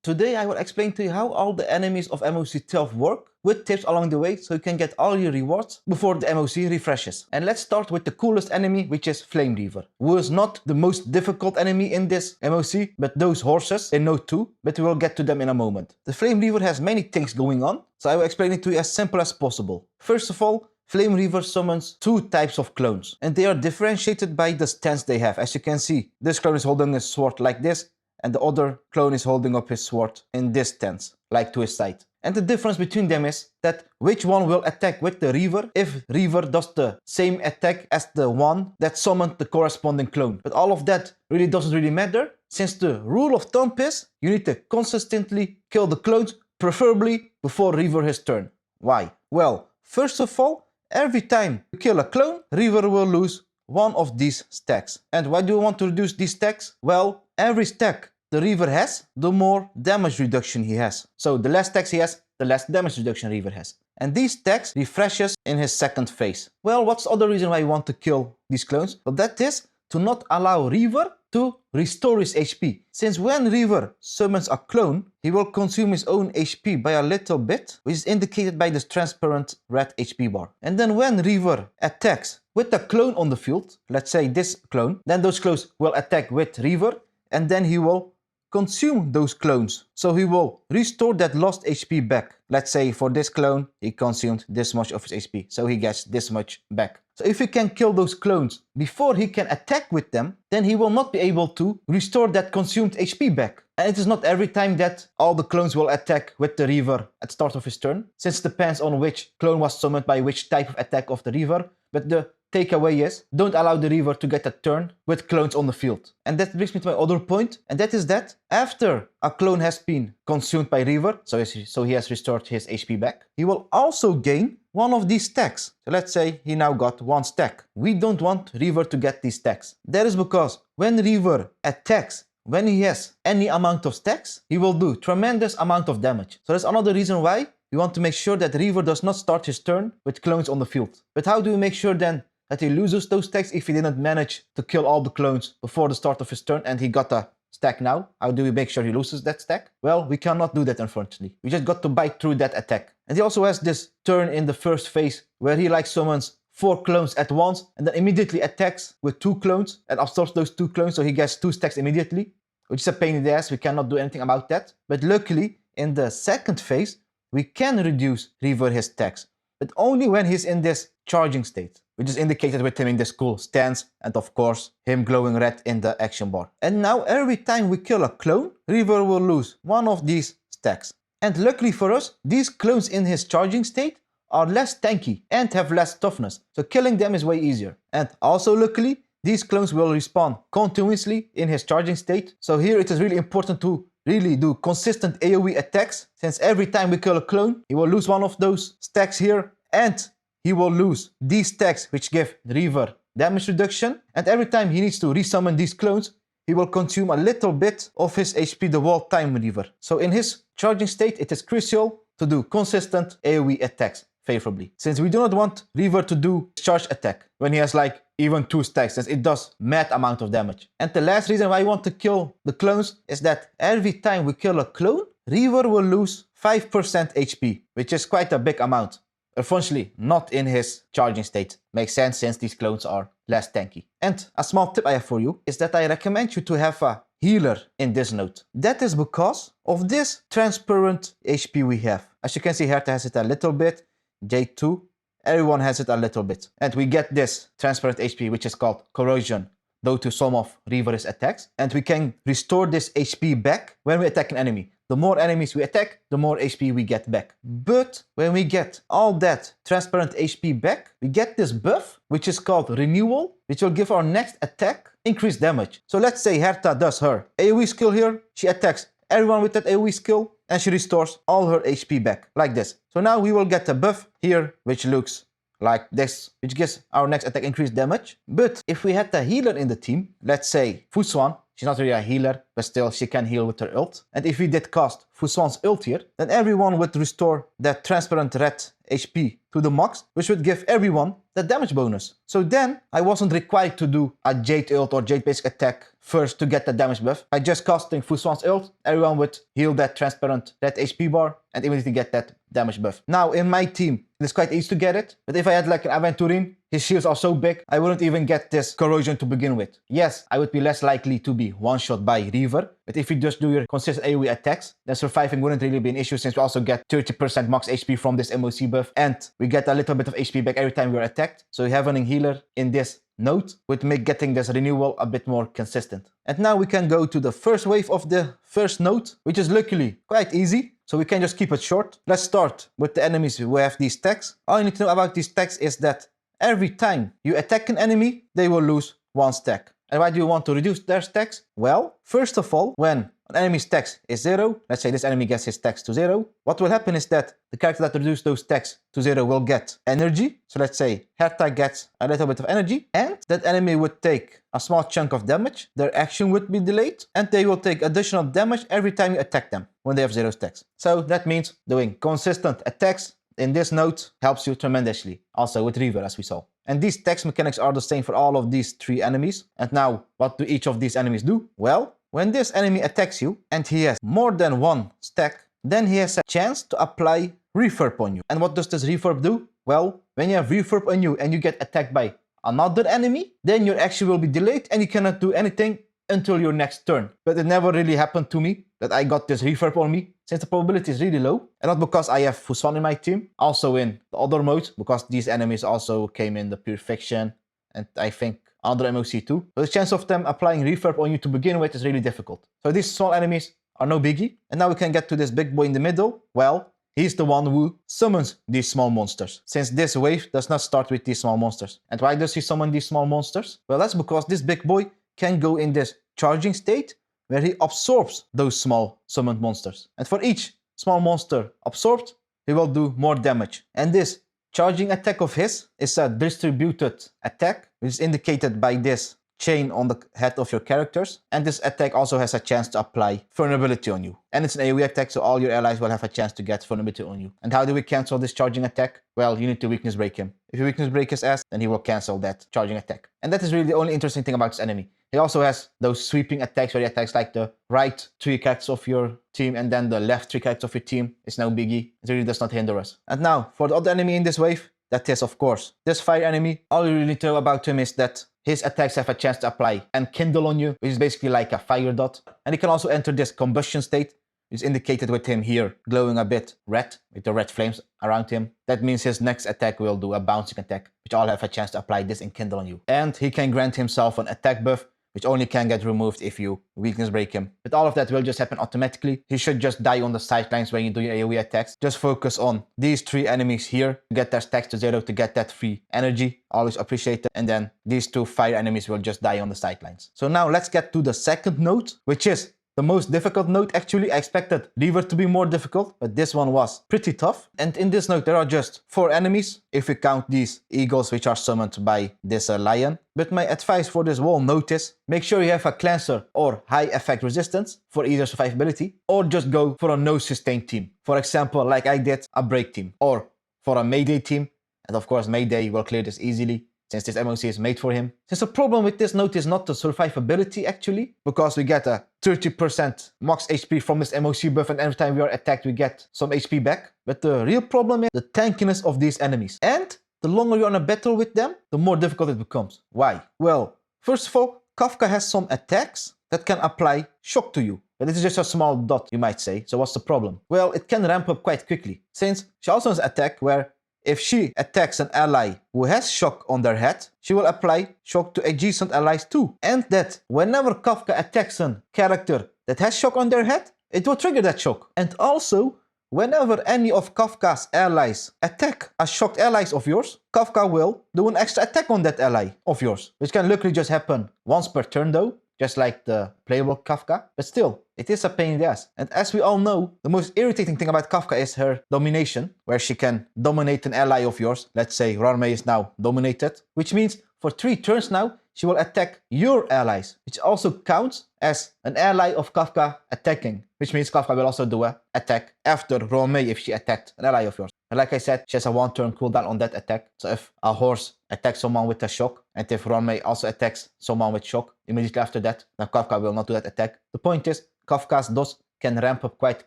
Today I will explain to you how all the enemies of MOC 12 work, with tips along the way so you can get all your rewards before the MOC refreshes. And let's start with the coolest enemy, which is Flame Reaver, who is not the most difficult enemy in this MOC, but those horses in Note 2, but we will get to them in a moment. The Flame Reaver has many things going on, so I will explain it to you as simple as possible. First of all, Flame Reaver summons two types of clones, and they are differentiated by the stance they have. As you can see, this clone is holding his sword like this, and the other clone is holding up his sword in this stance, like to his side. And the difference between them is that which one will attack with the Reaver if Reaver does the same attack as the one that summoned the corresponding clone. But all of that really doesn't really matter, since the rule of thumb is you need to consistently kill the clones, preferably before Reaver his turn. Why? Well, first of all, every time you kill a clone, Reaver will lose one of these stacks. And why do you want to reduce these stacks? Well, every stack the Reaver has, the more damage reduction he has. So the less stacks he has, the less damage reduction Reaver has. And these stacks refreshes in his second phase. Well, what's the other reason why you want to kill these clones? Well, that is to not allow Reaver to restore his HP. Since when Reaver summons a clone, he will consume his own HP by a little bit, which is indicated by this transparent red HP bar. And then when Reaver attacks with a clone on the field, let's say this clone, then those clones will attack with Reaver, and then he will consume those clones. So he will restore that lost HP back. Let's say for this clone, he consumed this much of his HP, so he gets this much back. So if he can kill those clones before he can attack with them, then he will not be able to restore that consumed HP back. And it is not every time that all the clones will attack with the Reaver at the start of his turn, since it depends on which clone was summoned by which type of attack of the Reaver. But the takeaway is, don't allow the Reaver to get a turn with clones on the field. And that brings me to my other point, and that is that after a clone has been consumed by Reaver, so he has restored his HP back, he will also gain one of these stacks. So let's say he now got one stack. We don't want Reaver to get these stacks. That is because when Reaver attacks, when he has any amount of stacks, he will do tremendous amount of damage. So that's another reason why we want to make sure that Reaver does not start his turn with clones on the field. But how do we make sure then that he loses those stacks if he didn't manage to kill all the clones before the start of his turn and he got a stack now? How do we make sure he loses that stack? Well, we cannot do that, unfortunately. We just got to bite through that attack. And he also has this turn in the first phase where he summons 4 clones at once and then immediately attacks with 2 clones and absorbs those 2 clones, so he gets 2 stacks immediately, which is a pain in the ass. We cannot do anything about that. But luckily, in the second phase, we can reduce Reaver his stacks, but only when he's in this charging state, which is indicated with him in this cool stance, and of course, him glowing red in the action bar. And now every time we kill a clone, Reaver will lose one of these stacks. And luckily for us, these clones in his charging state are less tanky and have less toughness, so killing them is way easier. And also luckily, these clones will respawn continuously in his charging state, so here it is really important to really do consistent AoE attacks, since every time we kill a clone, he will lose one of those stacks here, and he will lose these stacks which give Reaver damage reduction, and every time he needs to resummon these clones, he will consume a little bit of his HP the whole time Reaver. So in his charging state, it is crucial to do consistent AoE attacks favorably, since we do not want Reaver to do charge attack when he has even 2 stacks, since it does mad amount of damage. And the last reason why I want to kill the clones is that every time we kill a clone, Reaver will lose 5% HP, which is quite a big amount. Unfortunately, not in his charging state. Makes sense since these clones are less tanky. And a small tip I have for you is that I recommend you to have a healer in this node. That is because of this transparent HP we have. As you can see, Herta has it a little bit, J2, everyone has it a little bit. And we get this transparent HP, which is called corrosion, due to some of Reaver's attacks. And we can restore this HP back when we attack an enemy. The more enemies we attack, the more HP we get back. But when we get all that transparent HP back, we get this buff, which is called renewal, which will give our next attack increased damage. So let's say Herta does her AoE skill here, she attacks everyone with that AoE skill, and she restores all her HP back, like this. So now we will get a buff here, which looks like this, which gives our next attack increased damage. But if we had a healer in the team, let's say Fuswan, she's not really a healer, but still she can heal with her ult. And if we did cast Fuswan's ult here, then everyone would restore that transparent red HP to the MOCs, which would give everyone that damage bonus. So then I wasn't required to do a Jade ult or Jade basic attack first to get that damage buff. By just casting Fuswan's ult, everyone would heal that transparent red HP bar and immediately get that damage buff. Now in my team, it's quite easy to get it, but if I had like an Aventurine, his shields are so big, I wouldn't even get this corrosion to begin with. Yes, I would be less likely to be one-shot by Reaver, but if you just do your consistent AoE attacks, then surviving wouldn't really be an issue since we also get 30% max HP from this MOC buff, and we get a little bit of HP back every time we're attacked, so having a healer in this node would make getting this renewal a bit more consistent. And now we can go to the first wave of the first node, which is luckily quite easy, so we can just keep it short. Let's start with the enemies who have these stacks. All you need to know about these stacks is that every time you attack an enemy, they will lose 1 stack. And why do you want to reduce their stacks? Well, first of all, when an enemy's stacks is 0, let's say this enemy gets his stacks to 0, what will happen is that the character that reduces those stacks to 0 will get energy. So let's say Hereby gets a little bit of energy, and that enemy would take a small chunk of damage, their action would be delayed, and they will take additional damage every time you attack them when they have 0 stacks. So that means doing consistent attacks in this node helps you tremendously, also with Reaver as we saw. And these stacks mechanics are the same for all of these 3 enemies. And now, what do each of these enemies do? Well, when this enemy attacks you and he has more than 1 stack, then he has a chance to apply refurb on you. And what does this refurb do? Well, when you have refurb on you and you get attacked by another enemy, then your action will be delayed and you cannot do anything until your next turn. But it never really happened to me that I got this refurb on me, since the probability is really low. And not because I have Fuswan in my team, also in the other modes, because these enemies also came in the Pure Fiction, and I think other MOC too. But the chance of them applying refurb on you to begin with is really difficult. So these small enemies are no biggie. And now we can get to this big boy in the middle. Well, he's the one who summons these small monsters, since this wave does not start with these small monsters. And why does he summon these small monsters? Well, that's because this big boy can go in this charging state where he absorbs those small summoned monsters. And for each small monster absorbed, he will do more damage. And this charging attack of his is a distributed attack, which is indicated by this chain on the head of your characters. And this attack also has a chance to apply vulnerability on you. And it's an AoE attack, so all your allies will have a chance to get vulnerability on you. And how do we cancel this charging attack? Well, you need to weakness break him. If you weakness break his ass, then he will cancel that charging attack. And that is really the only interesting thing about this enemy. He also has those sweeping attacks where he attacks like the right 3 characters of your team and then the left 3 characters of your team. It's no biggie. It really does not hinder us. And now, for the other enemy in this wave, that is, of course, this fire enemy. All you really need to know about him is that his attacks have a chance to apply and kindle on you, which is basically like a fire dot. And he can also enter this combustion state, which is indicated with him here glowing a bit red, with the red flames around him. That means his next attack will do a bouncing attack, which all have a chance to apply this and kindle on you. And he can grant himself an attack buff, which only can get removed if you weakness break him. But all of that will just happen automatically. He should just die on the sidelines when you do your AoE attacks. Just focus on these 3 enemies here to get their stacks to 0 to get that free energy. Always appreciate it. And then these 2 fire enemies will just die on the sidelines. So now let's get to the second node, which is the most difficult node. Actually, I expected Reaver to be more difficult, but this one was pretty tough. And in this node, there are just 4 enemies, if we count these eagles which are summoned by this lion. But my advice for this whole node is, make sure you have a cleanser or high effect resistance for either survivability, or just go for a no sustain team. For example, like I did, a break team, or for a Mayday team. And of course, Mayday will clear this easily, since this MOC is made for him. Since the problem with this node is not the survivability actually, because we get a 30% max HP from this MOC buff and every time we are attacked we get some HP back. But the real problem is the tankiness of these enemies. And the longer you're in a battle with them, the more difficult it becomes. Why? Well, first of all, Kafka has some attacks that can apply shock to you. But this is just a small dot, you might say. So what's the problem? Well, it can ramp up quite quickly, since she also has an attack where if she attacks an ally who has shock on their head, she will apply shock to adjacent allies too. And that whenever Kafka attacks a character that has shock on their head, it will trigger that shock. And also, whenever any of Kafka's allies attack a shocked allies of yours, Kafka will do an extra attack on that ally of yours, which can luckily just happen once per turn though, just like the playable Kafka. But still, it is a pain in the ass. And as we all know, the most irritating thing about Kafka is her domination, where she can dominate an ally of yours. Let's say Rarme is now dominated, which means for 3 turns now, she will attack your allies, which also counts as an ally of Kafka attacking, which means Kafka will also do an attack after Romei if she attacked an ally of yours. And like I said, she has a 1 turn cooldown on that attack. So if a horse attacks someone with a shock, and if Romei also attacks someone with shock immediately after that, then Kafka will not do that attack. The point is, Kafka's DOS can ramp up quite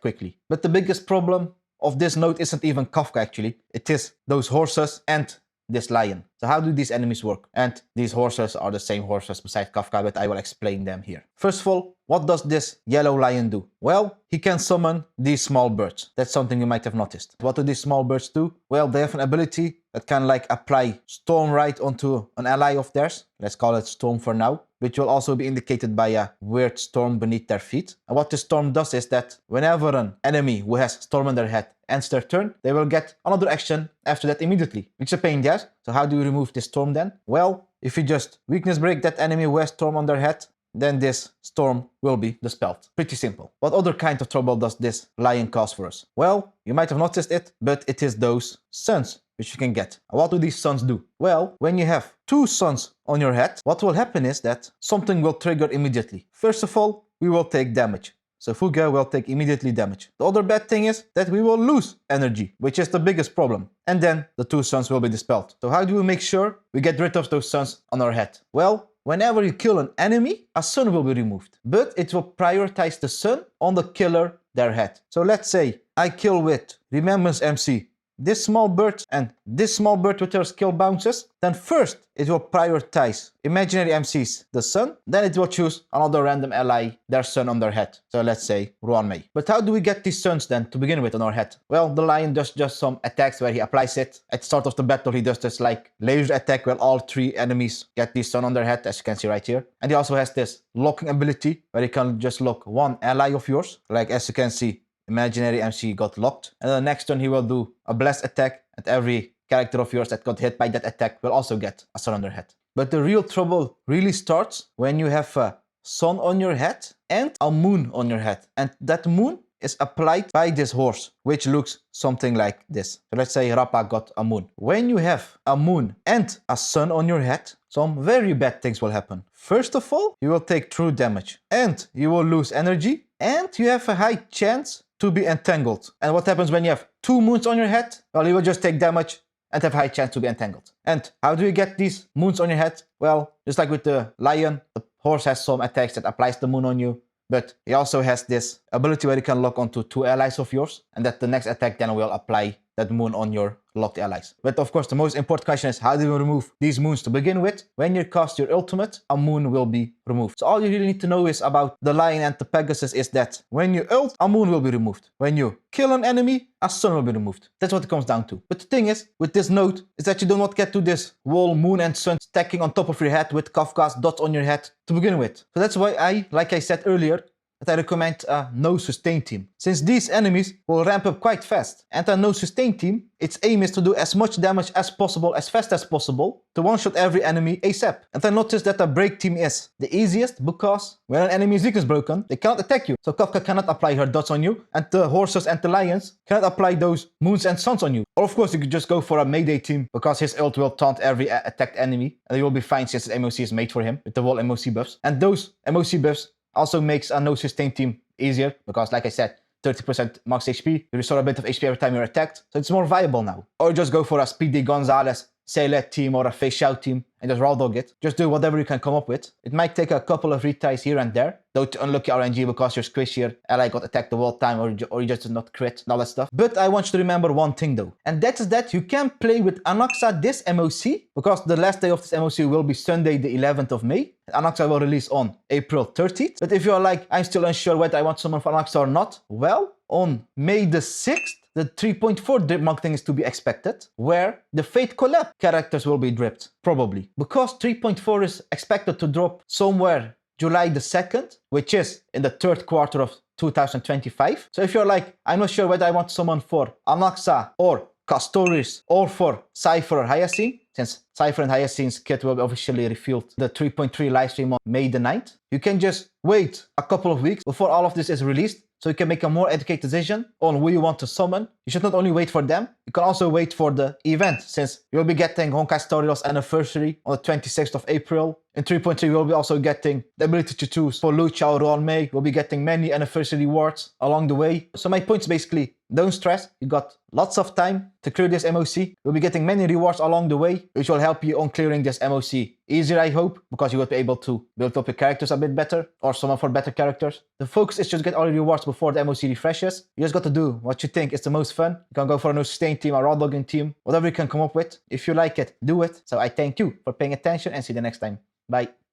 quickly. But the biggest problem of this node isn't even Kafka actually, it is those horses and this lion. So how do these enemies work? And these horses are the same horses beside Kafka, but I will explain them here. First of all, what does this yellow lion do? Well, he can summon these small birds. That's something you might have noticed. What do these small birds do? Well, they have an ability that can like apply storm right onto an ally of theirs. Let's call it storm for now, which will also be indicated by a weird storm beneath their feet. And what this storm does is that whenever an enemy who has storm on their head ends their turn, they will get another action after that immediately, which is a pain in the ass. So how do you remove this storm then? Well, if you just weakness break that enemy who has storm on their head, then this storm will be dispelled. Pretty simple. What other kind of trouble does this lion cause for us? Well, you might have noticed it, but it is those suns which you can get. What do these suns do? Well, when you have 2 suns on your head, what will happen is that something will trigger immediately. First of all, we will take damage. So Fuga will take immediately damage. The other bad thing is that we will lose energy, which is the biggest problem. And then the 2 suns will be dispelled. So how do we make sure we get rid of those suns on our head? Well, whenever you kill an enemy, a sun will be removed. But it will prioritize the sun on the killer, their head. So let's say I kill with Remembrance MC this small bird and this small bird with their skill bounces, then first it will prioritize imaginary MCs, the sun, then it will choose another random ally, their sun on their head. So let's say Ruanmei. But how do we get these suns then to begin with on our head? Well, the lion does just some attacks where he applies it. At the start of the battle, he does this like laser attack where all 3 enemies get these sun on their head, as you can see right here. And he also has this locking ability where he can just lock 1 ally of yours. Like as you can see, imaginary MC got locked, and then the next turn he will do a blast attack, and every character of yours that got hit by that attack will also get a sun on their head. But the real trouble really starts when you have a sun on your head and a moon on your head, and that moon is applied by this horse, which looks something like this. So let's say Rappa got a moon. When you have a moon and a sun on your head, some very bad things will happen. First of all, you will take true damage, and you will lose energy, and you have a high chance to be entangled. And what happens when you have 2 moons on your head? Well, you will just take damage and have a high chance to be entangled. And how do you get these moons on your head? Well, just like with the lion, the horse has some attacks that applies the moon on you, but he also has this ability where you can lock onto 2 allies of yours, and that the next attack then will apply that moon on your locked allies. But of course, the most important question is, how do you remove these moons to begin with? When you cast your ultimate, a moon will be removed. So all you really need to know is about the lion and the Pegasus is that when you ult, a moon will be removed. When you kill an enemy, a sun will be removed. That's what it comes down to. But the thing is, with this node, is that you do not get to this wall, moon and sun stacking on top of your head with Kafka's dots on your head to begin with. So that's why like I said earlier, that I recommend a no sustain team. Since these enemies will ramp up quite fast, and a no sustain team, its aim is to do as much damage as possible, as fast as possible, to one-shot every enemy ASAP. And I noticed that a break team is the easiest because when an enemy is weakness broken, they cannot attack you. So Kafka cannot apply her dots on you, and the horses and the lions cannot apply those moons and suns on you. Or of course you could just go for a melee team because his ult will taunt every attacked enemy, and he will be fine since his MOC is made for him with the wall MOC buffs. And those MOC buffs also makes a no sustain team easier because, like I said, 30% max HP, you restore a bit of HP every time you're attacked, so it's more viable now. Or just go for a Speedy Gonzalez, Saylet team or a Face Shout team and just raw dog it. Just do whatever you can come up with. It might take a couple of retries here and there, though to unlock your RNG because your squishier ally got attacked the whole time or you just did not crit and all that stuff. But I want you to remember one thing though, and that is that you can play with Anaxa this MOC because the last day of this MOC will be Sunday the 11th of May. Anaxa will release on April 30th. But if you're like, I'm still unsure whether I want someone for Anaxa or not, well, on May the 6th, the 3.4 drip marketing is to be expected, where the Fate Collab characters will be dripped, probably. Because 3.4 is expected to drop somewhere July the 2nd, which is in the 3rd quarter of 2025. So if you're like, I'm not sure whether I want someone for Anaxa or Castoris or for Cypher or Hyacinth, since Cypher and Hyacinth's kit will be officially revealed the 3.3 livestream on May the 9th, you can just wait a couple of weeks before all of this is released, so you can make a more educated decision on who you want to summon. You should not only wait for them, you can also wait for the event, since you'll be getting Honkai Story Lost Anniversary on the 26th of April. In 3.3, we'll be also getting the ability to choose for Lucha or Ron May. We'll be getting many anniversary rewards along the way. So my point is basically, don't stress. You got lots of time to clear this MOC. You'll be getting many rewards along the way, which will help you on clearing this MOC easier, I hope, because you will be able to build up your characters a bit better or summon for better characters. The focus is just get all your rewards before the MOC refreshes. You just got to do what you think is the most fun. You can go for a no sustain team, a raw dogging team, whatever you can come up with. If you like it, do it. So I thank you for paying attention and see you the next time. Bye.